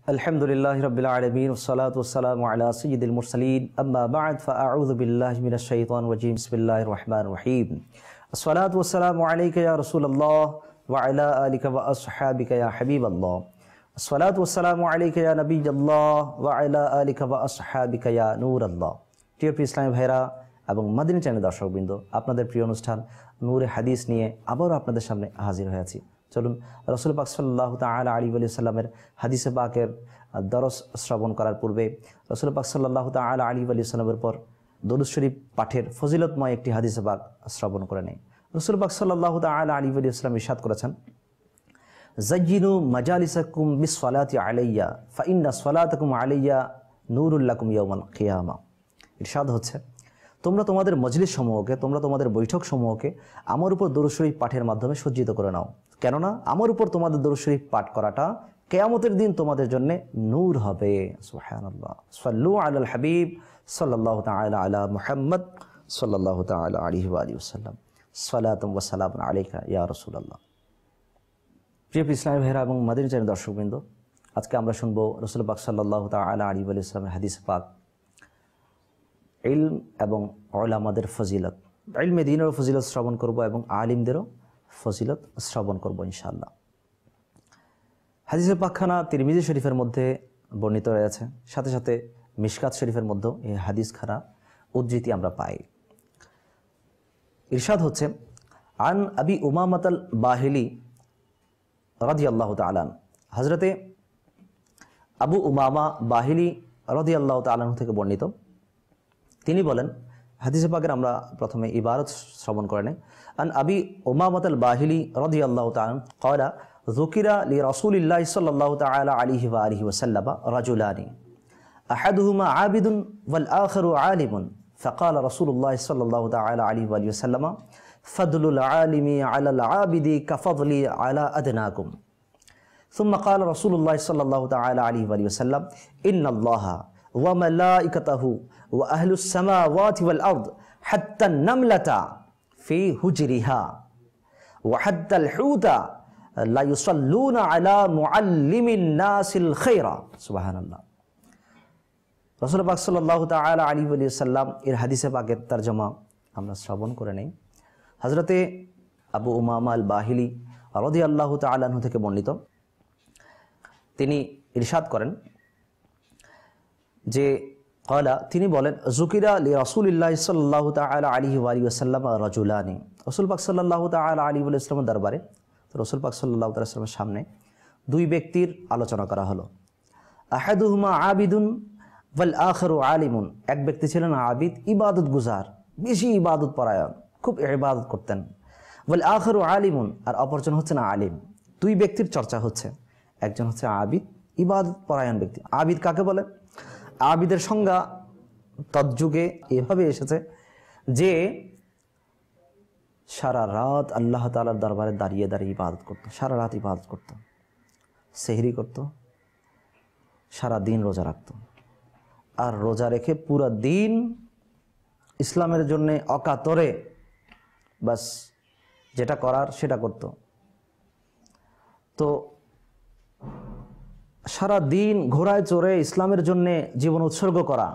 আলহামদুলিল্লাহি রাব্বিল আলামিন ওয়াসসালাতু ওয়াসসালামু আলা সাইয়্যিদিল মুরসালিন আম্মা বা'দ ফাআউযু বিল্লাহি মিনাশ শাইতানির রাজীম বিসমিল্লাহির রহমানির রহিম আসসালাতু ওয়াসসালামু আলাইকা ইয়া রাসূলুল্লাহ ওয়া আলা আলিকা ওয়া আসহাবিকা ইয়া হাবিবাল্লাহ আসসালাতু ওয়াসসালামু আলাইকা ইয়া নাবিয়্যাল্লাহ ওয়া আলা আলিকা ওয়া আসহাবিকা ইয়া নূরাল্লাহ। প্রিয় ইসলামী ভাইরা এবং মাদিনী চ্যানেল দর্শকবৃন্দ, আপনাদের প্রিয় অনুষ্ঠান নূরে হাদিস নিয়ে আবারও আপনাদের সামনে হাজির হয়েছি। চলুন রাসূল পাক সাল্লাল্লাহু তাআলা আলাইহি ওয়া সাল্লামের হাদিসে পাকের দরস শ্রবণ করার পূর্বে রাসূল পাক সাল্লাল্লাহু তাআলা আলাইহি ওয়া সাল্লামের পর দরুদ শরীফ পাঠের ফজিলতময় একটি হাদিসে পাক শ্রবণ করে নেই। রাসূল পাক সাল্লাল্লাহু তাআলা আলাইহি ওয়া সাল্লাম ইরশাদ করেছেন, জাজ্জিনু মাজালিসাকুম বিসসালাতি আলাইয়া ফাইন্না সালাতাকুম আলাইয়া নূরুল লাকুম ইয়াউমাল কিয়ামা। ইরশাদ হচ্ছে, তোমরা তোমাদের মজলিস সমূহকে, তোমরা তোমাদের বৈঠক সমূহকে আমার উপর দরুদ শরীফ পাঠের মাধ্যমে সজ্জিত করে নাও, কেননা আমার উপর তোমাদের দরুদ শরীফ পাঠ করাটা কিয়ামতের দিন তোমাদের জন্য নূর হবে। সুবহানাল্লাহ। সাল্লু আলাল হাবিব সাল্লাল্লাহু তাআলা আলা মুহাম্মদ সাল্লাল্লাহু তাআলা আলাইহি ওয়া আলিহি ওয়াসাল্লাম। সালাতুম ওয়া সালামুন আলাইকা ইয়া রাসূলুল্লাহ। প্রিয় ইসলামী ভাইরা এবং মাদিনী চ্যানেল দর্শকবৃন্দ, আজকে আমরা শুনবো রাসূল পাক সাল্লাল্লাহু তাআলা আলাইহি ওয়া সাল্লামের হাদিস পাক ইলম এবং উলামাদের ফজিলত। ইলমে দ্বীনেরও ফজিলত শ্রবণ করব এবং আলিমদেরও ফজিলত শ্রবণ করব ইনশাআল্লাহ। হাদিসের পাকখানা তিরমিজি শরীফের মধ্যে বর্ণিত রয়েছে, সাথে সাথে মিশকাত শরীফের মধ্যেও এই হাদিসখানা উদ্ধৃতি আমরা পাই। ইরশাদ হচ্ছে, আন আবি উমামাতাল বাহিলি রাদিয়াল্লাহু তাআলা আনহু, হযরতে আবু উমামা বাহিলি রাদিয়াল্লাহু তাআলা আনহু থেকে বর্ণিত, তিনি বলেন, হাদিসে পাকের আমরা প্রথমে ইবারত শ্রবণ করে নেই। আন আবি উমামাতাল বাহিলি রাদিয়াল্লাহু তাআলা ক্বালা যুকিরা লি রাসূলিল্লাহি সাল্লাল্লাহু তাআলা আলাইহি ওয়া আলিহি ওয়াসাল্লাম রাজুলানি আহাদুহুমা আবিদুন ওয়াল আখিরু আলিমুন ফাকালা রাসূলুল্লাহি সাল্লাল্লাহু তাআলা আলাইহি ওয়া আলিহি ওয়াসাল্লাম ফাদলুল আলিমি আলাল আবিদি কাফাদলি আলা আদনাকুম। ثم قال رسول الله صلى الله تعالى عليه وآله وسلم إن الله وملائكته وأهل السماوات والأرض حتى النملة في هجرها وحتى الحوت لا يصلون على معلم الناس الخير. سبحان الله. রাসূল পাক সাল্লাল্লাহু তাআলা আলাইহি ওয়া সাল্লাম এর হাদিসে পাকের তরজমা আমরা শ্রবণ করে নেই। হযরতে আবু উমামা আল বাহিলি রাদিয়াল্লাহু তাআলা আনহু থেকে বর্ণিত, তিনি ইরশাদ করেন যে ক্বালা, তিনি বলেন, যুকিরা লি রাসূলিল্লাহি সাল্লাল্লাহু তাআলা আলাইহি ওয়া আলিহি ওয়াসাল্লাম রাজুলানি। রাসূল পাক সাল্লাল্লাহু তাআলা আলাইহি ওয়া সাল্লামের দরবারে, রাসূল পাক সাল্লাল্লাহু তাআলা সাল্লামের সামনে দুই ব্যক্তির আলোচনা করা হলো। আহাদুহুমা আবিদুন ওয়াল আখিরু আলিমুন, এক ব্যক্তি ছিলেন আবিদ, ইবাদত গুজার, বেশি ইবাদত পরায়ণ, খুব ইবাদত করতেন। ওয়াল আখিরু আলিমুন, আর অপরজন হচ্ছেন আলিম। দুই ব্যক্তির চর্চা হচ্ছে, একজন হচ্ছে আবিদ, ইবাদত পরায়ণ ব্যক্তি। আবিদ কাকে বলে? আবিদের সংজ্ঞা তৎযুগে এভাবে এসেছে যে সারা রাত আল্লাহ তাআলার দরবারে দাঁড়িয়ে দাঁড়িয়ে ইবাদত করত, সারা রাত ইবাদত করত, সেহরি করত, সারা দিন রোজা রাখত, আর রোজা রেখে পুরো দিন ইসলামের জন্য অকাতরে বাস যেটা করার সেটা করত। তো সারা দিন ঘোড়ায় চড়ে ইসলামের জন্য জীবন উৎসর্গ করা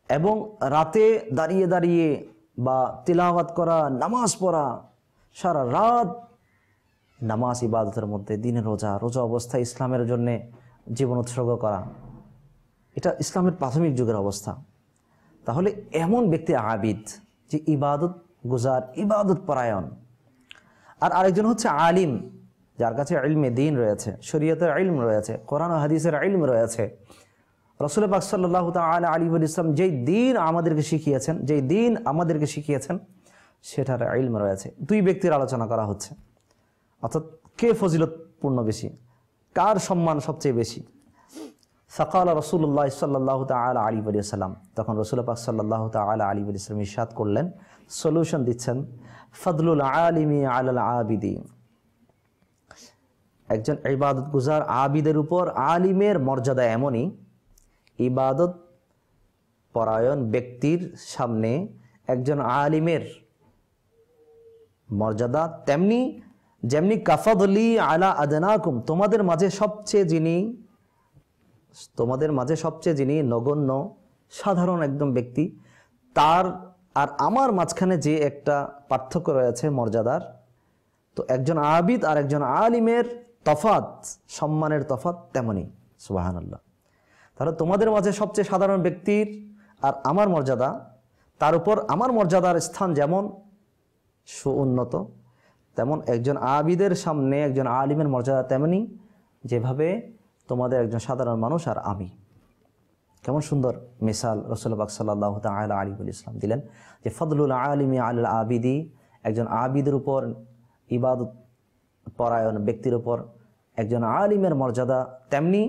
এবং রাতে দাঁড়িয়ে দাঁড়িয়ে বা তিলাওয়াত করা, নামাজ পড়া, সারা রাত নামাজ ইবাদতের মধ্যে, দিনে রোজা, রোজা অবস্থায় ইসলামের জন্য জীবন উৎসর্গ করা, এটা ইসলামের প্রাথমিক যুগের অবস্থা। তাহলে এমন ব্যক্তি আবিদ, যে ইবাদত গুজার, ইবাদত পরায়ণ। আর আরেকজন হচ্ছে আলিম, যার কাছে ইলমে দ্বীন রয়েছে, শরীয়তের ইলম রয়েছে, কোরআন ও হাদিসের ইলম রয়েছে। রাসূল পাক সাল্লাল্লাহু তাআলা আলাইহি ওয়া সাল্লাম যেই দ্বীন আমাদেরকে শিখিয়েছেন সেটার ইলম রয়েছে। দুই ব্যক্তির আলোচনা করা হচ্ছে, অর্থাৎ কে ফজিলতপূর্ণ বেশি, কার সম্মান সবচেয়ে বেশি। ফাকালা রাসূলুল্লাহ সাল্লাল্লাহু তাআলা আলাইহি ওয়া সাল্লাম, তখন রাসূল পাক সাল্লাল্লাহু তাআলা আলাইহি ওয়া সাল্লাম ইরশাদ করলেন, সলিউশন দিচ্ছেন, ফাদলুল আলিমি আলাল আবিদি, একজন ইবাদত গুজার আবিদের উপর আলিমের মর্যাদা এমনই, ইবাদত পরায়ণ ব্যক্তির সামনে একজন আলিমের মর্যাদা তেমনি, যেমনি কাফাদলি আলা আদনাকুম, তোমাদের মাঝে সবচেয়ে যিনি নগণ্য সাধারণ একদম ব্যক্তি, তার আর আমার মাঝখানে যে একটা পার্থক্য রয়েছে মর্যাদার, তো একজন আবিদ আর একজন আলিমের তফাত, সম্মানের তফাত তেমনি। সুবহানাল্লাহ। তাহলে তোমাদের মাঝে সবচেয়ে সাধারণ ব্যক্তির আর আমার মর্যাদা, তার উপর আমার মর্যাদার স্থান যেমন সুউন্নত, তেমন একজন আবিদের সামনে একজন আলিমের মর্যাদা তেমনি, যেভাবে তোমাদের একজন সাধারণ মানুষ আর আমি। কেমন সুন্দর মিসাল রাসূলুল্লাহ পাক সাল্লাল্লাহু তাআলা আলাইহি ওয়াসাল্লাম দিলেন যে ফদলুল আলিমি আলাল আবিদি, একজন আবিদের উপর, ইবাদত পরায়ণ ব্যক্তির উপর একজন আলিমের মর্যাদা তেমনি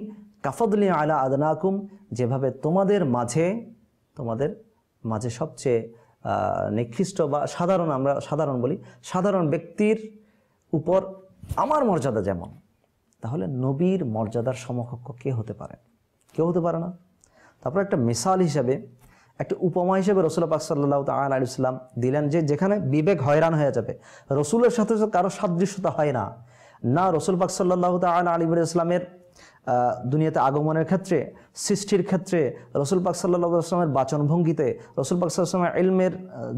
কাফদলি আলা আদনাকুম, যেভাবে তোমাদের মাঝে সবচেয়ে নিকৃষ্ট বা সাধারণ, আমরা সাধারণ বলি, সাধারণ ব্যক্তির উপর আমার মর্যাদা যেমন। তাহলে নবীর মর্যাদার সমকক্ষ কে হতে পারে? কেউ হতে পারে না। তারপর একটা মিসাল হিসেবে, একটা উপমা হিসেবে রাসূলুল্লাহ পাক সাল্লাল্লাহু তাআলা আলাইহি ওয়াসাল্লাম দিলেন যে যেখানে বিবেক হয়রান হয়ে যাবে, রসুলের সাথে কারো সাদৃশ্যতা হয় না, না রাসূল পাক সাল্লাল্লাহু তাআলা আলাইহি ওয়াসাল্লামের দুনিয়াতে আগমনের ক্ষেত্রে, সৃষ্টির ক্ষেত্রে, রসুল পাক সাল্লাল্লাহু আলাইহি ওয়াসাল্লামের বাচনভঙ্গিতে, রসুল পাক সাল্লাল্লাহু আলাইহি ওয়াসাল্লামের ইলমের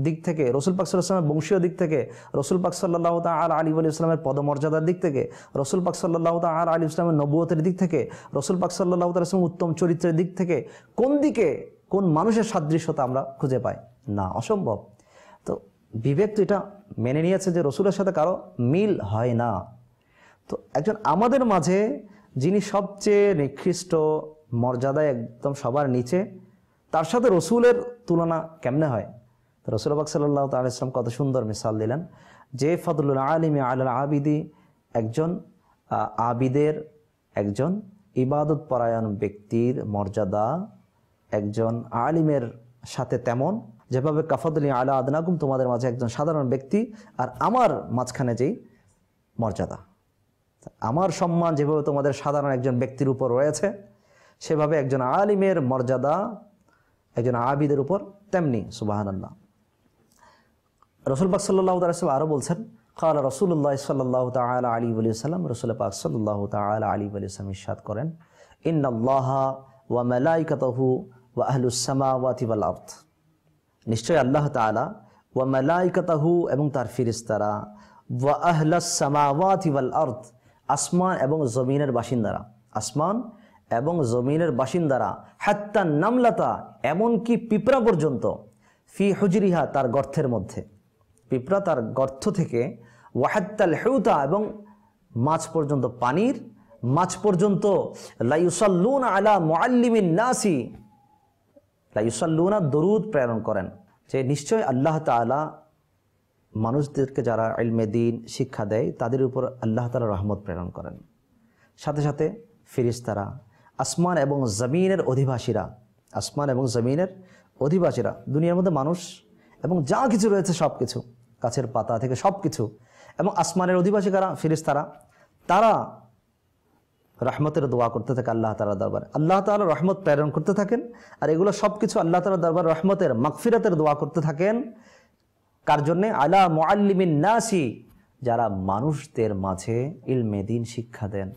দিক থেকে, রসুল পাক সাল্লাল্লাহু আলাইহি ওয়াসাল্লামের বংশীয় দিক থেকে, রসুল পাক সাল্লাল্লাহু তাআলা আলাইহি ওয়াসাল্লামের পদমর্যাদার দিক থেকে, রসুল পাক সাল্লাল্লাহু তাআলা আলাইহি ওয়াসাল্লামের নবুয়তের দিক থেকে, রসুল পাক সাল্লাল্লাহু তাআলা ওয়াসাল্লামের উত্তম চরিত্রের দিক থেকে, কোন দিকে কোন মানুষের সাদৃশ্যতা আমরা খুঁজে পাই? না, অসম্ভব। তো বিবেক তো এটা মেনে নিয়েছে যে রসুলের সাথে কারো মিল হয় না। তো একজন আমাদের মাঝে যিনি সবচেয়ে নিকৃষ্ট, মর্যাদায় একদম সবার নিচে, তার সাথে রসুলের তুলনা কেমনে হয়? তো রসুল পাক সাল্লাল্লাহু তাআলা আলাইহি ওয়াসাল্লাম কত সুন্দর মিসাল দিলেন যে ফদলুল আলিমি আলাল আবিদি, একজন আবিদের, একজন ইবাদত পরায়ণ ব্যক্তির মর্যাদা একজন আলিমের সাথে তেমন, যেভাবে কাফাদলি আলা আদনাকুম, তোমাদের মাঝে একজন সাধারণ ব্যক্তি আর আমার মাঝখানে যেই মর্যাদা, আমার সম্মান যেভাবে তোমাদের সাধারণ একজন ব্যক্তির উপর রয়েছে, সেভাবে একজন আলিমের মর্যাদা একজন আবিদের উপর তেমনি। সুবহানাল্লাহ। রাসূল পাক সাল্লাল্লাহু তাআলা আরো বলছেন, ক্বালা রাসূলুল্লাহ সাল্লাল্লাহু তাআলা আলাইহি ওয়াসাল্লাম, রাসূল পাক সাল্লাল্লাহু তাআলা আলাইহি ওয়াসাল্লাম ইরশাদ করেন, ইন্নাল্লাহা ওয়া মালাইকাতাহু ওয়া আহলুস সামাওয়াতি ওয়াল আরদ, নিশ্চয় আল্লাহ তাআলা, ওয়া মালাইকাতাহু এবং তার ফেরেশতারা, ওয়া আহলাস সামাওয়াতি ওয়াল আরদ, আসমান এবং জমিনের বাসিন্দারা, আসমান এবং জমিনের বাসিন্দারা, হাত্তা নামলাতা, এমনকি পিঁপড়া পর্যন্ত, ফি হুজরিহা, তার গর্তের মধ্যে, পিঁপড়া তার গর্ত থেকে, ওয়াহাত্তাল হুতা, এবং মাছ পর্যন্ত, পানির মাছ পর্যন্ত, লা ইউসাল্লুনা আলা মুআল্লিমিন নাসি, লা ইউসাল্লুনা, দরুদ প্রেরণ করেন, যে নিশ্চয় আল্লাহ তাআলা মানুষদেরকে যারা ইলমে দ্বীন শিক্ষা দেয় তাদের উপর আল্লাহ তাআলা রহমত প্রেরণ করেন। সাথে সাথে ফেরেশতারা, আসমান এবং জমিনের অধিবাসীরা, আসমান এবং জমিনের অধিবাসীরা, দুনিয়ার মধ্যে মানুষ এবং যা কিছু রয়েছে সব কিছু, গাছের পাতা থেকে সব কিছু, এবং আসমানের অধিবাসী কারা? ফেরেশতারা, তারা রহমতের দোয়া করতে থাকে আল্লাহ তাআলার দরবারে, আল্লাহ তাআলা রহমত প্রেরণ করতে থাকেন, আর এগুলো সব কিছু আল্লাহ তাআলার দরবারে রহমতের, মাগফিরাতের দোয়া করতে থাকেন। কার জন্যে? আলা মুআল্লিমিন নাসি, যারা মানুষদের মাঝে ইলমে দ্বীন শিক্ষা দেন,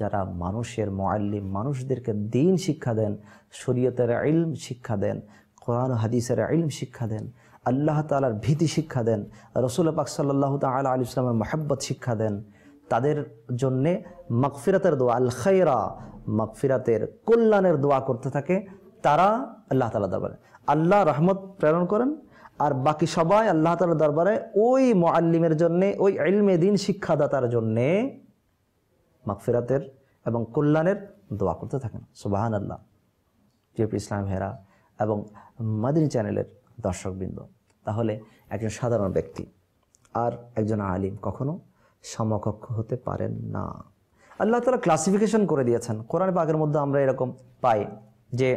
যারা মানুষের মুআল্লিম, মানুষদেরকে দ্বীন শিক্ষা দেন, শরীয়তের ইলম শিক্ষা দেন, কোরআন হাদিসের ইলম শিক্ষা দেন, আল্লাহ তাআলার ভীতি শিক্ষা দেন, রাসূল পাক সাল্লাল্লাহু তাআলা আলাইহি ওয়াসাল্লামের মহব্বত শিক্ষা দেন, তাদের জন্যে মাগফিরাতের দোয়া, আল খায়রা, মাগফিরাতের, কল্যাণের দোয়া করতে থাকে তারা আল্লাহ তাআলার দরবারে। আল্লাহ রহমত প্রেরণ করেন, আর বাকি সবাই আল্লাহ তাআলার দরবারে ওই মুআল্লিমের জন্যে, ওই ইলমে দ্বীন শিক্ষাদাতার জন্যে মাগফিরাতের এবং কল্যাণের দোয়া করতে থাকেন। সুবহানাল্লাহ। জেপি ইসলাম ভাইরা এবং মাদিনী চ্যানেলের দর্শকবৃন্দ, তাহলে একজন সাধারণ ব্যক্তি আর একজন আলিম কখনো সমকক্ষ হতে পারেন না। আল্লাহ তাআলা ক্লাসিফিকেশন করে দিয়েছেন কোরআন পাকের মধ্যে, আমরা এরকম পাই যে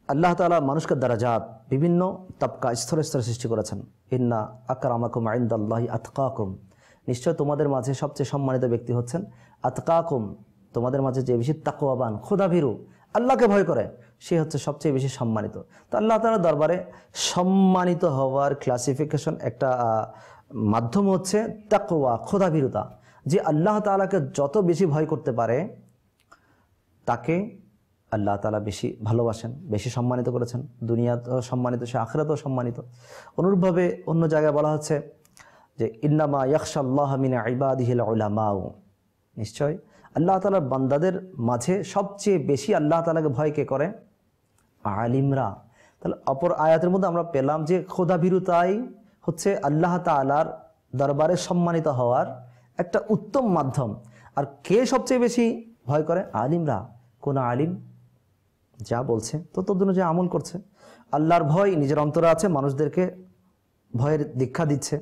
আল্লাহ তাআলা মানুষকে দারাজাত, বিভিন্ন তাবকা, স্তরে স্তরে সৃষ্টি করেছেন। ইন্না আকরামাকুম ইনদাল্লাহি আতকাকুম, নিশ্চয় তোমাদের মাঝে সবচেয়ে সম্মানিত ব্যক্তি হচ্ছেন আতকাকুম, তোমাদের মাঝে যে বেশি তাকওয়াবান, খোদাভীরু, আল্লাহকে ভয় করে, সে হচ্ছে সবচেয়ে বেশি সম্মানিত। তো আল্লাহ তাআলার দরবারে সম্মানিত হওয়ার ক্লাসিফিকেশন একটা মাধ্যম হচ্ছে তাকওয়া, খোদাভীরুতা। যে আল্লাহ তাআলাকে যত বেশি ভয় করতে পারে তাকে আল্লাহ তাআলা বেশি ভালোবাসেন, বেশি সম্মানিত করেছেন। দুনিয়াতেও সম্মানিত, সে আখিরাতেও সম্মানিত। অনুরূপভাবে অন্য জায়গায় বলা হচ্ছে যে ইন্নামা ইয়াখশাল্লাহ মিন ইবাদিহিল উলামাউ, নিশ্চয় আল্লাহ তাআলার বান্দাদের মাঝে সবচেয়ে বেশি আল্লাহ তাআলাকে ভয় কে করে? আলিমরা। তাহলে অপর আয়াতের মধ্যে আমরা পেলাম যে খোদাভীরুতাই হচ্ছে আল্লাহ তাআলার দরবারে সম্মানিত হওয়ার একটা উত্তম মাধ্যম। আর কে সবচেয়ে বেশি ভয় করে? আলিমরা। কোন আলিম যা বলছে তো তদনুযায়ী আমল করছে, আল্লাহর ভয় নিজের অন্তরে আছে, মানুষদেরকে ভয়ের দীক্ষা দিচ্ছে।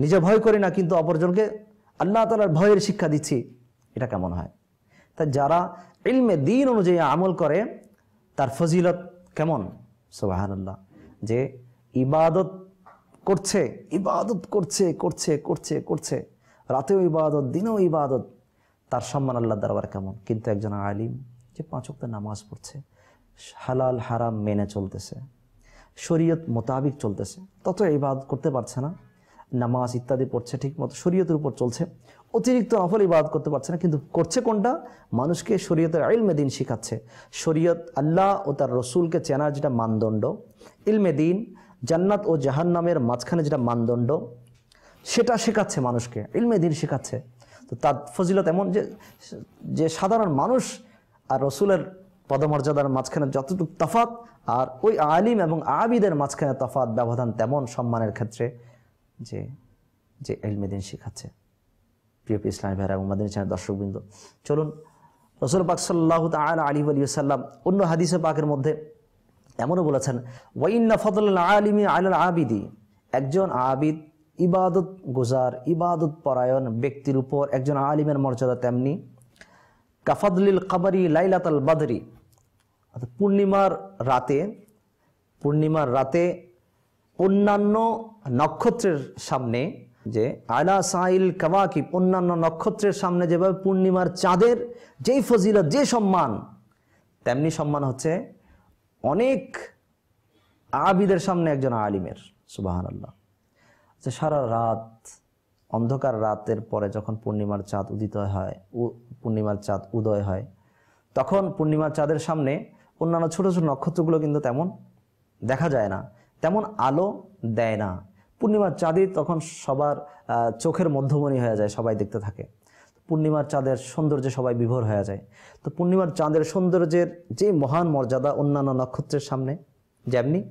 নিজে ভয় করি না কিন্তু অপরজনকে আল্লাহ তাআলার ভয়ের শিক্ষা দিচ্ছি, এটা কেমন হয়? তাই যারা ইলমে দ্বীন অনুযায়ী আমল করে তার ফজিলত কেমন? সুবহানাল্লাহ। যে ইবাদত করছে, ইবাদত করছে করছে করছে করছে, রাতেও ইবাদত, দিনেও ইবাদত, তার সম্মান আল্লাহর দরবারে কেমন? কিন্তু একজন আলিম যে 5 ওয়াক্ত নামাজ পড়ছে, হালাল হারাম মেনে চলতেছে, শরীয়ত মোতাবিক চলতেছে, তত ইবাদত করতে পারছে না, নামাজ ইত্যাদি পড়ছে ঠিক মতো, শরীয়তের উপর চলছে, অতিরিক্ত নফল ইবাদত করতে পারছে না, কিন্তু করছে কোনটা? মানুষকে শরীয়তের ইলমে দ্বীন শিখাচ্ছে। শরীয়ত, আল্লাহ ও তার রসুলকে চেনার যেটা মানদণ্ড, ইলমে দ্বীন, জান্নাত ও জাহান্নামের মাঝখানে যেটা মানদণ্ড, সেটা শেখাচ্ছে মানুষকে, ইলমে দ্বীন শেখাচ্ছে। তো তার ফজিলত এমন যে সাধারণ মানুষ আর রসুলের পদমর্যাদার মাঝখানে যতটুকু তফাৎ, আর ওই আলিম এবং আবিদের মাঝখানে তফাৎ, ব্যবধান তেমন সম্মানের ক্ষেত্রে যে যে ইলমে দ্বীন শেখাচ্ছে। প্রিয় ইসলামী ভাইরা এবং মাদানী চ্যানেল দর্শকবৃন্দ, চলুন রাসূল পাক সাল্লাল্লাহু তাআলা আলাইহি ওয়া সাল্লাম অন্য হাদিসে পাকের মধ্যে এমনও বলেছেন, ওয়া ইন্না ফাদলাল আলিমি আলাল আবিদি, একজন আবিদ, ইবাদত গুজার, ইবাদত পরায়ণ ব্যক্তির উপর একজন আলিমের মর্যাদা তেমনি কাফাদলিল কবরি লাইলাতাল বদরি, অর্থাৎ পূর্ণিমার রাতে অন্যান্য নক্ষত্রের সামনে, যে আলা সাইল কাওয়াকিব, অন্যান্য নক্ষত্রের সামনে যেভাবে পূর্ণিমার চাঁদের যেই ফজিলত, যে সম্মান, তেমনি সম্মান হচ্ছে অনেক আবিদের সামনে একজন আলিমের। সুবহানাল্লাহ। যে সারা রাত, অন্ধকার রাতের পরে যখন পূর্ণিমার চাঁদ উদিত হয়, পূর্ণিমার চাঁদ উদয় হয়, তখন পূর্ণিমার চাঁদের সামনে অন্যান্য ছোট ছোট নক্ষত্রগুলো কিন্তু তেমন দেখা যায় না, তেমন আলো দেয় না। পূর্ণিমার চাঁদই তখন সবার চোখের মধ্যমণি হয়ে যায়, সবাই দেখতে থাকে। পূর্ণিমার চাঁদের সৌন্দর্যে সবাই বিভোর হয়ে যায়। তো পূর্ণিমার চাঁদের সৌন্দর্যের যে মহান মর্যাদা অন্যান্য নক্ষত্রের সামনে যেমনি,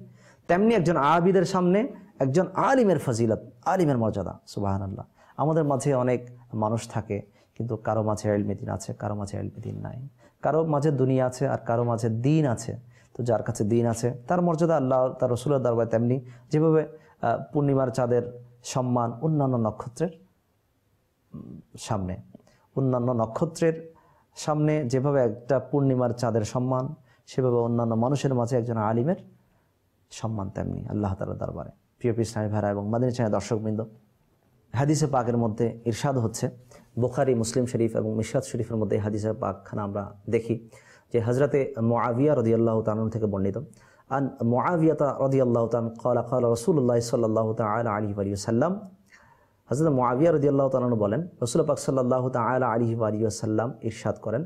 তেমনি একজন আবিদের সামনে একজন আলিমের ফজিলত, আলিমের মর্যাদা। সুবহানাল্লাহ। আমাদের মাঝে অনেক মানুষ থাকে, কিন্তু কারো মাঝে ইলমে দ্বীন আছে, কারো মাঝে ইলমে দ্বীন নাই, কারো মাঝে দুনিয়া আছে আর কারো মাঝে দ্বীন আছে। তো যার কাছে দ্বীন আছে তার মর্যাদা আল্লাহ তার রসুলের দরবারে তেমনি, যেভাবে পূর্ণিমার চাঁদের সম্মান অন্যান্য নক্ষত্রের সামনে, অন্যান্য নক্ষত্রের সামনে যেভাবে একটা পূর্ণিমার চাঁদের সম্মান, সেভাবে অন্যান্য মানুষের মাঝে একজন আলিমের সম্মান তেমনি আল্লাহ তাআলার দরবারে। প্রিয় ইসলামী ভাইরা এবং মাদানী চ্যানেল দর্শকবৃন্দ, হাদিসে পাকের মধ্যে ইরশাদ হচ্ছে, বুখারী, মুসলিম শরীফ এবং মিশকাত শরীফের মধ্যে হাদিসে পাকখানা আমরা দেখি যে হযরতে মুআবিয়া রাদিয়াল্লাহু তাআলা থেকে বর্ণিত, আন মুআবিয়া রাদিয়াল্লাহু তাআলা ক্বালা ক্বালা রাসূলুল্লাহ সাল্লাল্লাহু তাআলা আলাইহি ওয়া সাল্লাম, হযরত মুআবিয়া রাদিয়াল্লাহু তাআলা বলেন, রাসূল পাক সাল্লাল্লাহু তাআলা আলাইহি ওয়া সাল্লাম ইরশাদ করেন,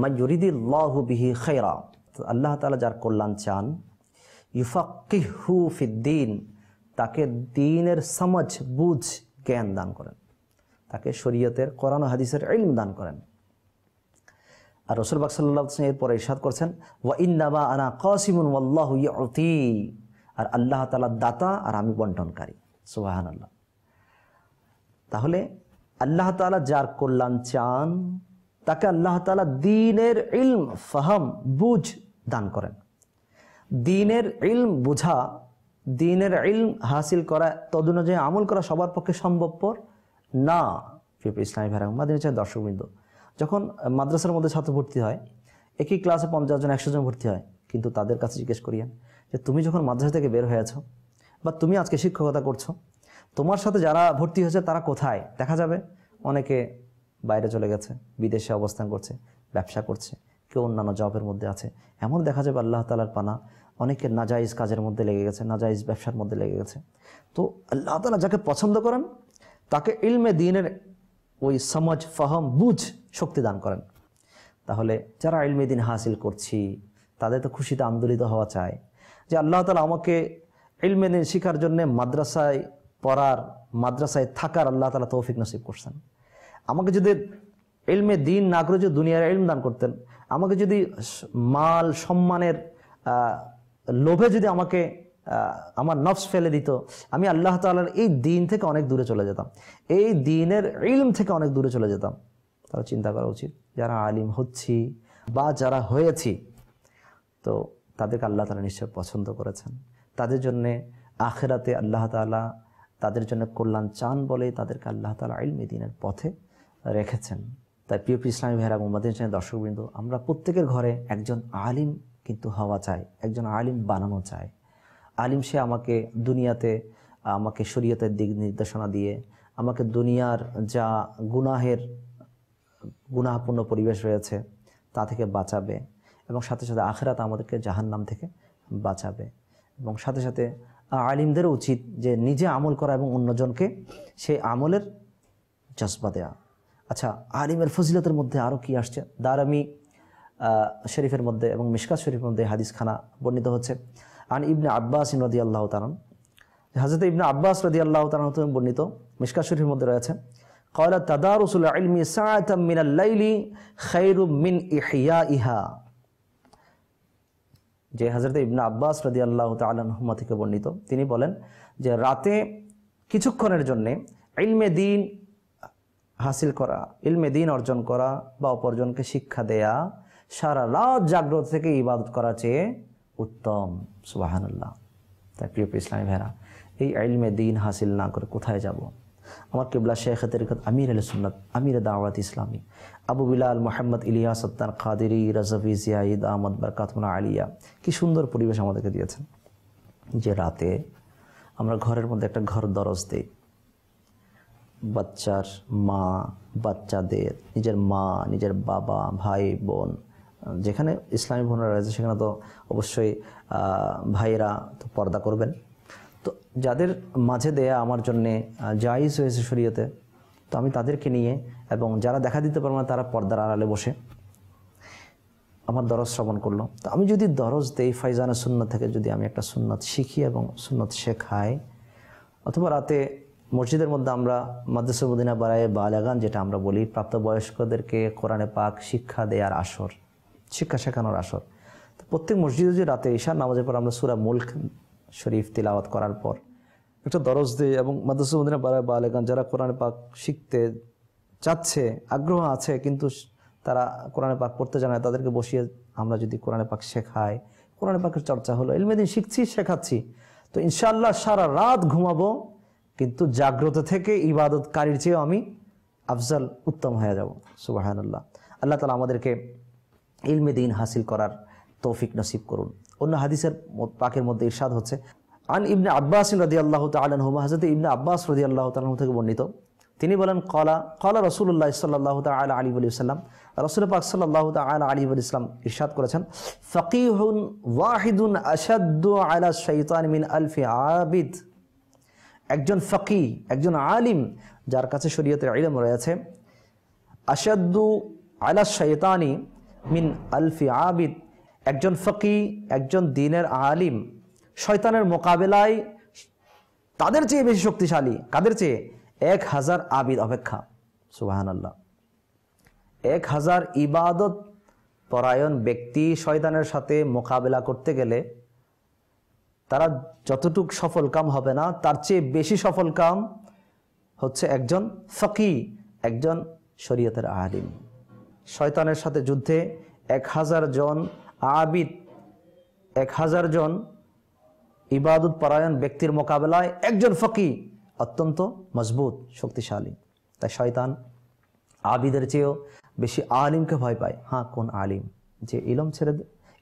মান ইউরিদিল্লাহু বিহি খায়রা, আল্লাহ তাআলা যার কল্যাণ চান, ইউফাক্কিহু ফিদ্দীন, তাকে দ্বীনের সমঝ, বুঝ, জ্ঞান দান করেন, তাকে শরীয়তের, কোরআন ও হাদিসের ইলম দান করেন। আর রাসূল পাক সাল্লাল্লাহু আলাইহি ওয়া সাল্লাম এরপর ইরশাদ করেছেন, ওয়া ইন্নামা আনা কাসিমুন ওয়াল্লাহু ইউতি, আর আল্লাহ তাআলা দাতা আর আমি বন্টনকারী। সুবহানাল্লাহ। তাহলে আল্লাহ তাআলা যার কল্যাণ চান তাকে আল্লাহ তাআলা দ্বীনের ইলম, ফাহাম, বুঝ দান করেন। দ্বীনের ইলম বুঝা, দ্বীনের ইলম হাসিল করা, তদনুযায়ী আমল করা সবার পক্ষে সম্ভবপর না। প্রিয় ইসলামী ভাইরা মাদানী চ্যানেল দর্শকবৃন্দ, যখন মাদ্রাসার মধ্যে ছাত্র ভর্তি হয়, একই ক্লাসে 50 জন 100 জন ভর্তি হয়, কিন্তু তাদের কাছে জিজ্ঞেস করিয়েন যে তুমি যখন মাদ্রাসা থেকে বের হয়েছ বা তুমি আজকে শিক্ষকতা করছো, তোমার সাথে যারা ভর্তি হয়েছে তারা কোথায়? দেখা যাবে অনেকে বাইরে চলে গেছে, বিদেশে অবস্থান করছে, ব্যবসা করছে, কেউ অন্যান্য জবের মধ্যে আছে। এমন দেখা যাবে আল্লাহ তাআলার পানা, অনেকের নাজাইজ কাজের মধ্যে লেগে গেছে, নাজাইজ ব্যবসার মধ্যে লেগে গেছে। তো আল্লাহ তাআলা যাকে পছন্দ করেন তাকে ইলমে দ্বীনের ওই সমাজ, ফাহম, বুঝ শক্তি দান করেন। তাহলে যারা ইলমে দ্বীন হাসিল করছি তাদের তো খুশিতে আন্দোলিত হওয়া চায় যে আল্লাহ তাআলা আমাকে ইলমে দ্বীন শেখার জন্য মাদ্রাসায় পড়ার, মাদ্রাসায় থাকার আল্লাহ তাআলা তৌফিক নসিব করছেন। আমাকে যদি ইলমে দ্বীন না করে যদি দুনিয়ার ইলম দান করতেন, আমাকে যদি মাল সম্মানের লোভে যদি আমাকে আমার নফস ফেলে দিত, আমি আল্লাহ তাআলার এই দ্বীন থেকে অনেক দূরে চলে যেতাম, এই দ্বীনের ইলম থেকে অনেক দূরে চলে যেতাম। তারা চিন্তা করা উচিত যারা আলিম হচ্ছি বা যারা হয়েছি, তো তাদেরকে আল্লাহ তাআলা নিশ্চয় পছন্দ করেছেন। তাদের জন্যে আখিরাতে আল্লাহ তাআলা তাদের জন্য কল্যাণ চান বলে তাদেরকে আল্লাহ তাআলা ইলমে দ্বীনের পথে রেখেছেন। তাই প্রিয় ইসলামী ভাইরা এবং মাদ্রাসা দর্শকবৃন্দ, আমরা প্রত্যেকের ঘরে একজন আলিম কিন্তু হওয়া চাই, একজন আলিম বানানো চাই। আলিম সে আমাকে দুনিয়াতে আমাকে শরীয়তের দিক নির্দেশনা দিয়ে আমাকে দুনিয়ার যা গুনাহপূর্ণ পরিবেশ রয়েছে তা থেকে বাঁচাবে, এবং সাথে সাথে আখিরাত আমাদেরকে জাহান্নাম থেকে বাঁচাবে। এবং সাথে সাথে আলিমদেরও উচিত যে নিজে আমল করা এবং অন্যজনকে সেই আমলের জজবা দেয়া। আচ্ছা, আলিমের ফজিলতের মধ্যে আরও কি আসছে? দারামি শরীফের মধ্যে এবং মিশকাত শরীফের মধ্যে হাদিস খানা বর্ণিত হচ্ছে। আন ইবনে আব্বাস রাদিয়াল্লাহু তাআলা, হযরত ইবনে আব্বাস রাদিয়াল্লাহু তাআলা থেকে বর্ণিত, মিশকাত শরীফের মধ্যে রয়েছে, ক্বালা তাদারুসুল ইলমি সাআতাম মিনাল লাইলি খায়রুম মিন ইহইয়াইহা। যে হযরত ইবনে আব্বাস রাদিয়াল্লাহু তাআলা আনহুমা থেকে বর্ণিত, তিনি বলেন যে রাতে কিছুক্ষণের জন্য ইলমে দ্বীন হাসিল করা, ইলমে দ্বীন অর্জন করা বা অপরজনকে শিক্ষা দেয়া সারা রাত জাগ্রত থেকে ইবাদত করার চেয়ে উত্তম। সুবহানাল্লাহ। তাই প্রিয় ইসলামী ভাইরা, এই ইলমে দ্বীন হাসিল না করে কোথায় যাব? আমার কিবলা শেখ তরিকত আমির আহলে সুন্নাত, আমির দাওয়াত ইসলামী আবু বিলাল মোহাম্মদ ইলিয়াস আত্তার কাদেরী রাজভি জিয়াইদ আহমদ বরকাতুনা আলিয়া কি সুন্দর পরিবেশ আমাদেরকে দিয়েছেন যে রাতে আমরা ঘরের মধ্যে একটা ঘর দরজ দেই, বাচ্চার মা, বাচ্চাদের, নিজের মা, নিজের বাবা, ভাই বোন, যেখানে ইসলামী বোনরা রয়েছে সেখানে তো অবশ্যই ভাইয়েরা তো পর্দা করবেন। তো যাদের মাঝে দেয়া আমার জন্যে জায়েজ হয়েছে শরীয়তে, তো আমি তাদেরকে নিয়ে, এবং যারা দেখা দিতে পারবে না তারা পর্দার আড়ালে বসে আমার দরজ শ্রবণ করলো। তো আমি যদি দরজ দেই ফাইজানা সুন্নাত থেকে, যদি আমি একটা সুন্নাত শিখি এবং সুন্নাত শেখাই, অথবা রাতে মসজিদের মধ্যে আমরা মাদ্রাসা মদিনা বারায়ে বালাগান যেটা আমরা বলি, প্রাপ্তবয়স্কদেরকে কোরআনে পাক শিক্ষা দেওয়ার আসর, শিক্ষা শেখানোর আসর। তো প্রত্যেক মসজিদে যে রাতে ঈশার নামাজের পর আমরা সূরা মুলক শরীফ তিলাওয়াত করার পর একটা দরজ দেই, এবং মাদ্রাসা মদিনা বারায়ে বালাগান যারা কোরআনে পাক শিখতে চাচ্ছে, আগ্রহ আছে কিন্তু তারা কোরআনে পাক পড়তে জানে না, তাদেরকে বসিয়ে আমরা যদি কোরআনে পাক শেখাই, কোরআনে পাকের চর্চা হলো, ইলমে দ্বীন শিখছি, শেখাচ্ছি, তো ইনশাআল্লাহ সারা রাত ঘুমাবো কিন্তু জাগ্রত থেকে ইবাদতকারীর চেয়েও আমি আফজাল, উত্তম হয়ে যাব। সুবহানাল্লাহ। আল্লাহ তাআলা আমাদেরকে ইলমে দ্বীন হাসিল করার তৌফিক নসিব করুন। অন্য হাদিসের পাকের মধ্যে ইরশাদ হচ্ছে, আন ইবনে আব্বাস রাদিয়াল্লাহু তাআলা আনহুমা, হযরত ইবনে আব্বাস রাদিয়াল্লাহু তাআলা আনহু থেকে বর্ণিত, তিনি বলেন, ক্বালা রাসূলুল্লাহ সাল্লাল্লাহু তাআলা আলাইহি ওয়া সাল্লাম, রাসূল পাক সাল্লাল্লাহু তাআলা আলাইহি ওয়া সাল্লাম ইরশাদ করেছেন, ফাকিহুন ওয়াহিদুন আশাদ্দু আলা শাইতান মিন আলফি আবিদ। একজন ফকি, একজন আলিম যার কাছে শরীয়তের ইলম রয়েছে, আশাদ্দু আলা শাইতানি মিন আলফি আবিদ, একজন ফকি, একজন দ্বীনের আলিম শয়তানের মোকাবেলায় তাদের চেয়ে বেশি শক্তিশালী। কাদের চেয়ে? 1000 আবিদ অপেক্ষা। সুবহানাল্লাহ। 1000 ইবাদত পরায়ণ ব্যক্তি শয়তানের সাথে মোকাবেলা করতে গেলে তারা যতটুক সফল কাম হবে না, তার চেয়ে বেশি সফল কাম হচ্ছে একজন ফকি, একজন শরীয়তের আলিম। শয়তানের সাথে যুদ্ধে 1000 জন আবিদ, 1000 জন ইবাদত পরায়ণ ব্যক্তির মোকাবেলায় একজন ফকি অত্যন্ত মজবুত, শক্তিশালী। তাই শয়তান আবিদের চেয়েও বেশি আলিমকে ভয় পায়। হ্যাঁ, কোন আলিম? যে ইলম ছেড়ে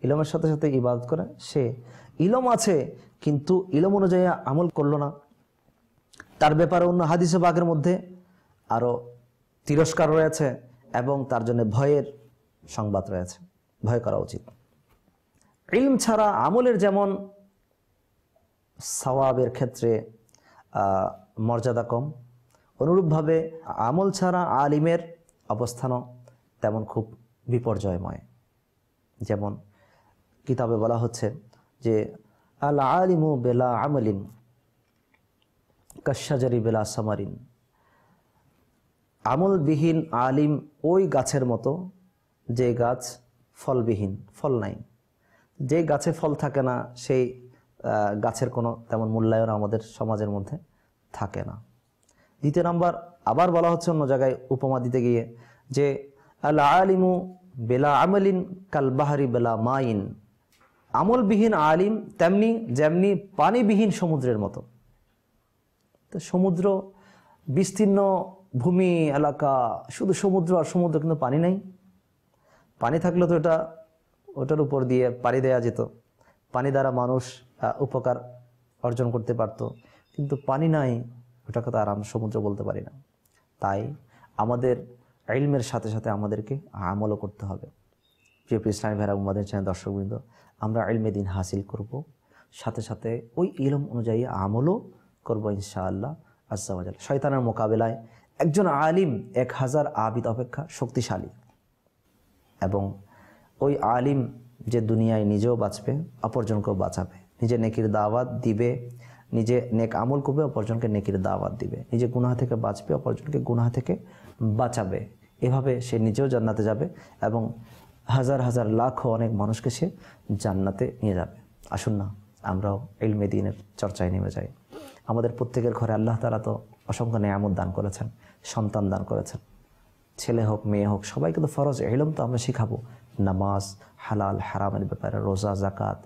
ইলমের সাথে সাথে ইবাদত করে, সে ইলম আছে কিন্তু ইলম অনুযায়ী আমল করলো না, তার ব্যাপারে অন্য হাদিসে পাকের মধ্যে আরও তিরস্কার রয়েছে এবং তার জন্য ভয়ের সংবাদ রয়েছে। ভয় করা উচিত। ইলম ছাড়া আমলের যেমন সওয়াবের ক্ষেত্রে মর্যাদা কম, অনুরূপভাবে আমল ছাড়া আলিমের অবস্থানও তেমন খুব বিপর্যয়ময়। যেমন কিতাবে বলা হচ্ছে যে আল আলিমু বেলা আমলিন কাশাজারি বেলা সামারিন, আমলবিহীন আলিম ওই গাছের মতো যে গাছ ফলবিহীন, ফল নাই। যে গাছে ফল থাকে না সেই গাছের কোনো তেমন মূল্যায়ন আমাদের সমাজের মধ্যে থাকে না। দ্বিতীয় নম্বর আবার বলা হচ্ছে অন্য জায়গায় উপমা দিতে গিয়ে যে আল আলিমু বেলা আমলিন কাল বাহারি বেলা মাইন, আমলবিহীন আলিম তেমনি যেমনি পানিবিহীন সমুদ্রের মতো। তো সমুদ্র বিস্তীর্ণ ভূমি এলাকা, শুধু সমুদ্র আর সমুদ্র, কিন্তু পানি নাই। পানি থাকলে তো ওটার উপর দিয়ে পাড়ি দেওয়া যেত, পানি দ্বারা মানুষ উপকার অর্জন করতে পারত, কিন্তু পানি নাই, ওটাকে তো আর আমরা সমুদ্র বলতে পারি না। তাই আমাদের ইলমের সাথে সাথে আমাদেরকে আমলও করতে হবে। প্রিয় ইসলামী ভাইরা, আমাদের চ্যানেল দর্শকবৃন্দ, আমরা ইলমে দ্বীন হাসিল করব, সাথে সাথে ওই ইলম অনুযায়ী আমলও করব ইনশাআল্লাহ আজ্জা ওয়া জাল্লা। শয়তানের মোকাবেলায় একজন আলিম 1000 আবিদ অপেক্ষা শক্তিশালী, এবং ওই আলিম যে দুনিয়ায় নিজেও বাঁচবে, অপরজনকেও বাঁচাবে, নিজে নেকির দাওয়াত দিবে, নিজে নেক আমল করবে, অপরজনকে নেকির দাওয়াত দিবে, নিজে গুনাহ থেকে বাঁচবে, অপরজনকে গুনাহ থেকে বাঁচাবে। এভাবে সে নিজেও জান্নাতে যাবে এবং হাজার হাজার লাখ অনেক মানুষকে সে জান্নাতে নিয়ে যাবে। আসুন না আমরাও ইলমে দ্বীনের চর্চায় নেমে যাই। আমাদের প্রত্যেকের ঘরে আল্লাহ তাআলা তো অসংখ্য নেয়ামত দান করেছেন, সন্তান দান করেছেন, ছেলে হোক মেয়ে হোক সবাইকে তো ফরজ ইলম তো আমরা শিখাবো। নামাজ, হালাল হারামের ব্যাপারে, রোজা, জাকাত,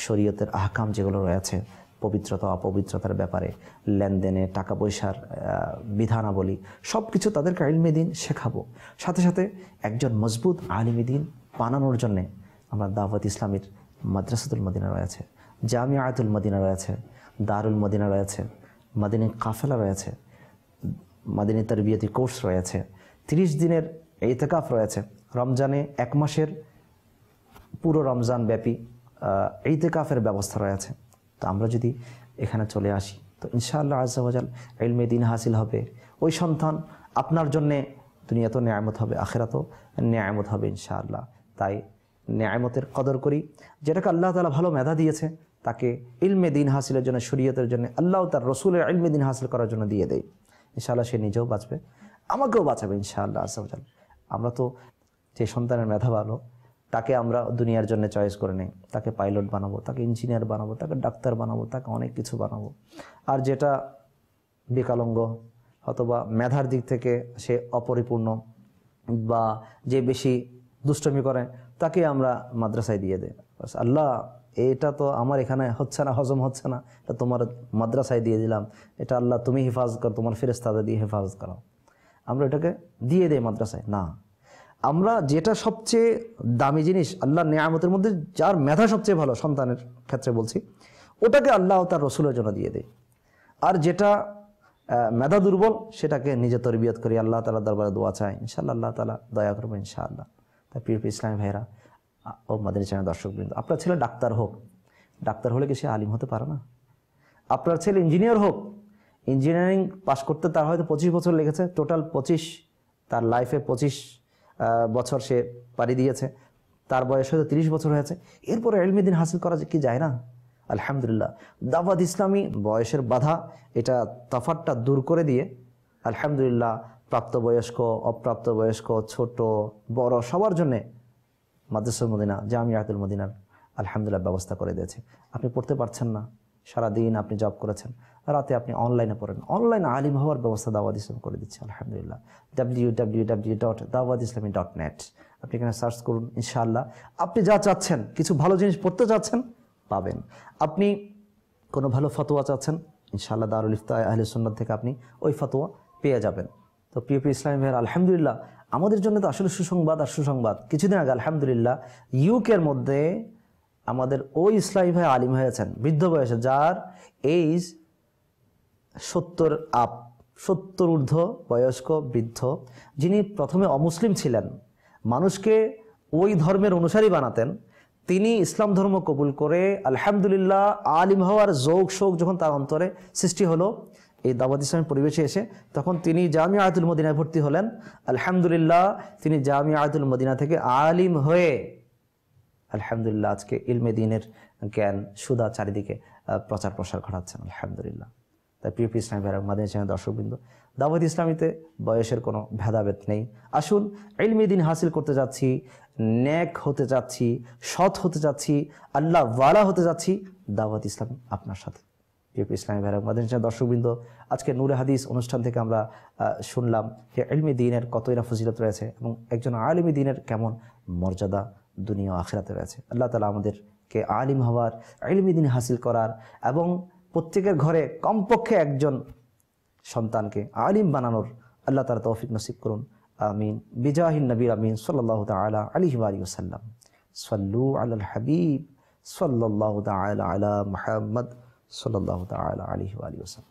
শরীয়তের আহকাম যেগুলো রয়েছে, পবিত্রতা অপবিত্রতার ব্যাপারে, লেনদেনে, টাকা পয়সার বিধানাবলী, সব কিছু তাদেরকে ইলমে দ্বীন শেখাবো। সাথে সাথে একজন মজবুত আলিমে দ্বীন বানানোর জন্যে আমরা দাওয়াত ইসলামীর মাদ্রাসাতুল মদিনা রয়েছে, জামিয়াতুল মদিনা রয়েছে, দারুল মদিনা রয়েছে, মাদিনী কাফেলা রয়েছে, মাদিনী তারবিয়াতি কোর্স রয়েছে, 30 দিনের ইতিকাফ রয়েছে, রমজানে 1 মাসের পুরো রমজান ব্যাপী ইতিকাফের ব্যবস্থা রয়েছে। তো আমরা যদি এখানে চলে আসি তো ইনশাআল্লাহ আজ্জা ওয়া জাল ইলমে দ্বীন হাসিল হবে। ওই সন্তান আপনার জন্যে দুনিয়াতেও নেয়ামত হবে, আখিরাতেও নেয়ামত হবে ইনশাআল্লাহ। তাই নেয়ামতের কদর করি। যেটাকে আল্লাহ তাআলা ভালো মেধা দিয়েছে তাকে ইলমে দ্বীন হাসিলের জন্য, শরীয়তের জন্য, আল্লাহ তার রসুলের ইলমে দ্বীন হাসিল করার জন্য দিয়ে দেয়। ইনশাআল্লাহ সে নিজেও বাঁচবে, আমাকেও বাঁচাবে ইনশাআল্লাহ আজ্জা ওয়া জাল। আমরা তো যে সন্তানের মেধা ভালো তাকে আমরা দুনিয়ার জন্য চয়েস করে নেই, তাকে পাইলট বানাবো, তাকে ইঞ্জিনিয়ার বানাবো, তাকে ডাক্তার বানাবো, তাকে অনেক কিছু বানাবো। আর যেটা বিকলাঙ্গ অথবা মেধার দিক থেকে সে অপরিপূর্ণ বা যে বেশি দুষ্টমি করে তাকে আমরা মাদ্রাসায় দিয়ে দেই। আল্লাহ এটা তো আমার এখানে হচ্ছে না, হজম হচ্ছে না, এটা তোমার মাদ্রাসায় দিয়ে দিলাম, এটা আল্লাহ তুমি হেফাজত করো, তোমার ফেরেশতাদের দিয়ে হেফাজত করো। আমরা এটাকে দিয়ে দেই মাদ্রাসায় না, আমরা যেটা সবচেয়ে দামি জিনিস আল্লাহর নেয়ামতের মধ্যে, যার মেধা সবচেয়ে ভালো সন্তানের ক্ষেত্রে বলছি, ওটাকে আল্লাহ তার রসুলের জন্য দিয়ে দেয়। আর যেটা মেধা দুর্বল সেটাকে নিজে তরবিয়ত করি, আল্লাহ তাআলার দরবারে দোয়া চাই, ইনশাআল্লাহ আল্লাহ তাআলা দয়া করবেন ইনশাআল্লাহ। তাই প্রিয় ইসলামী ভাইরা ও মাদানী চ্যানেল দর্শকবৃন্দ, আপনার ছেলে ডাক্তার হোক, ডাক্তার হলে কি সে আলিম হতে পারে না? আপনার ছেলে ইঞ্জিনিয়ার হোক, ইঞ্জিনিয়ারিং পাশ করতে তার হয়তো 25 বছর লেগেছে, টোটাল 25, তার লাইফে 25 বছর সে পাড়ি দিয়েছে, তার বয়স হয়তো 30 বছর হয়েছে, এরপরে ইলমে দ্বীন হাসিল করা কি যায় না? আলহামদুলিল্লাহ, দাওয়াত ইসলামী বয়সের বাধা এটা তফাৎটা দূর করে দিয়ে আলহামদুলিল্লাহ প্রাপ্তবয়স্ক, অপ্রাপ্তবয়স্ক, ছোট বড় সবার জন্যে মাদ্রাসাতুল মদিনা, জামিয়াতুল মদিনার আলহামদুলিল্লাহ ব্যবস্থা করে দিয়েছে। আপনি পড়তে পারছেন না, সারাদিন আপনি জব করেছেন, রাতে আপনি অনলাইনে পড়েন, অনলাইন আলিম হওয়ার ব্যবস্থা দাওয়াত ইসলাম করে দিচ্ছে আলহামদুলিল্লাহ। www.dawatislami.net আপনি এখানে সার্চ করুন, ইনশাআল্লাহ আপনি যা চাচ্ছেন, কিছু ভালো জিনিস পড়তে চাচ্ছেন পাবেন। আপনি কোনো ভালো ফতোয়া চাচ্ছেন, ইনশাআল্লাহ দারুল ইফতা আহলে সুন্নাত থেকে আপনি ওই ফতোয়া পেয়ে যাবেন। তো প্রিয় ইসলামী ভাইয়ের আলহামদুলিল্লাহ আমাদের জন্য তো আসলে সুসংবাদ আর সুসংবাদ। কিছুদিন আগে আলহামদুলিল্লাহ ইউকের মধ্যে আমাদের ওই ইসলামী ভাই আলিম হয়েছেন বৃদ্ধ বয়সে, যার এইজ 70 ঊর্ধ্ব বয়স্ক বৃদ্ধ, যিনি প্রথমে অমুসলিম ছিলেন, মানুষকে ওই ধর্মের অনুসারী বানাতেন, তিনি ইসলাম ধর্ম কবুল করে আলহামদুলিল্লাহ আলিম হওয়ার যৌক শৌক যখন তার অন্তরে সৃষ্টি হলো এই দাওয়াত ইসলামের পরিবেশে এসে, তখন তিনি জামিয়াতুল মদিনায় ভর্তি হলেন। আলহামদুলিল্লাহ তিনি জামিয়াতুল মদিনা থেকে আলিম হয়ে আলহামদুলিল্লাহ আজকে ইলমে দ্বীনের জ্ঞান সুদা চারিদিকে প্রচার প্রসার ঘটাচ্ছেন আলহামদুলিল্লাহ। তাই প্রিয় ইসলামী ভাইরা, মাদিনী চ্যানেল দর্শকবৃন্দ, দাওয়াত ইসলামীতে বয়সের কোনো ভেদাভেদ নেই। আসুন, ইলমে দ্বীন হাসিল করতে যাচ্ছি, নেক হতে যাচ্ছি, সৎ হতে যাচ্ছি, আল্লাহ ওয়ালা হতে যাচ্ছি, দাওয়াত ইসলামী আপনার সাথে। প্রিয় ইসলামী ভাইরা, মাদিনী চ্যানেল দর্শকবৃন্দ, আজকে নূরে হাদিস অনুষ্ঠান থেকে আমরা শুনলাম যে ইলমে দ্বীনের কতই না ফজিলত রয়েছে এবং একজন আলিমে দ্বীনের কেমন মর্যাদা দুনিয়া ও আখিরাতে রয়েছে। আল্লাহ তাআলা আমাদেরকে আলিম হওয়ার, ইলমে দ্বীন হাসিল করার এবং প্রত্যেকের ঘরে কমপক্ষে একজন সন্তানকে আলিম বানানোর আল্লাহ তাআলা তৌফিক নসিব করুন। আমিন। বিজাহিন নবীর আমিন সাল্লাল্লাহু তাআলা আলাইহি ওয়া আলিহি ওয়াসাল্লাম। সাল্লু আলাল হাবিব সাল্লাল্লাহু তাআলা আলা মুহাম্মদ সাল্লাল্লাহু তাআলা আলাইহি ওয়া আলিহি ওয়াসাল্লাম।